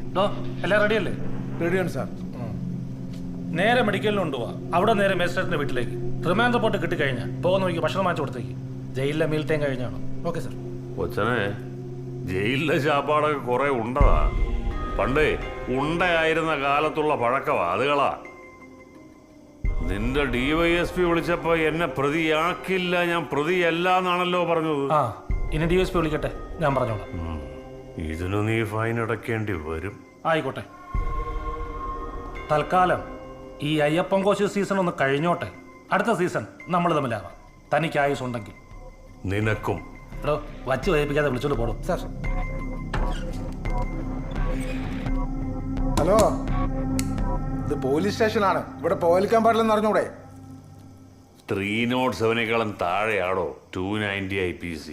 എല്ലാം റെഡിയല്ലേ? റെഡിയാണ് സാർ. നേരെ മെഡിക്കലിന് കൊണ്ടുപോവാ. അവിടെ നേരെ മേജിസ്ട്രേറ്റിന്റെ വീട്ടിലേക്ക്. റിമാൻഡ് റിപ്പോർട്ട് കിട്ടിക്കഴിഞ്ഞാൽ പോകുന്ന വഴിക്ക് ഭക്ഷണം വാങ്ങിച്ചു കൊടുത്തേക്ക്. ജയിലിലെ മീൽ ടൈം കഴിഞ്ഞാണോ? Okay sir. കൊച്ചനെ, ജയിലിലെ ചാപ്പാടൊക്കെ കുറെ ഉണ്ടതാ. പണ്ടേ ഉണ്ടയായിരുന്ന കാലത്തുള്ള പഴക്കവാ അതുകളാ. നിന്റെ DYSP വിളിച്ചപ്പോ എന്നെ പ്രതിയാക്കില്ല, ഞാൻ പ്രതിയല്ല എന്നാണല്ലോ പറഞ്ഞത്. ആ, ഇനി DSP വിളിക്കട്ടെ, ഞാൻ പറഞ്ഞോളാം. ഇതിന് നീ ഫൈൻ അടയ്ക്കേണ്ടി വരും. ആയിക്കോട്ടെ. തൽക്കാലം ഈ അയ്യപ്പൻ കോശി സീസൺ ഒന്ന് കഴിഞ്ഞോട്ടെ. അടുത്ത സീസൺ നമ്മൾ തമ്മിലാവാം. തനിക്ക് ആയുസ് ഉണ്ടെങ്കിൽ. നിനക്കും. എടോ, വച്ച് വഹിപ്പിക്കാതെ വിളിച്ചോണ്ട് പോടും. സാർ. ഹലോ, ഇത് പോലീസ് സ്റ്റേഷനാണ്. ഇവിടെ പോലിക്കാൻ പാടില്ലെന്ന് അറിഞ്ഞൂടെ? 307 താഴെയാണോ 290 IPC?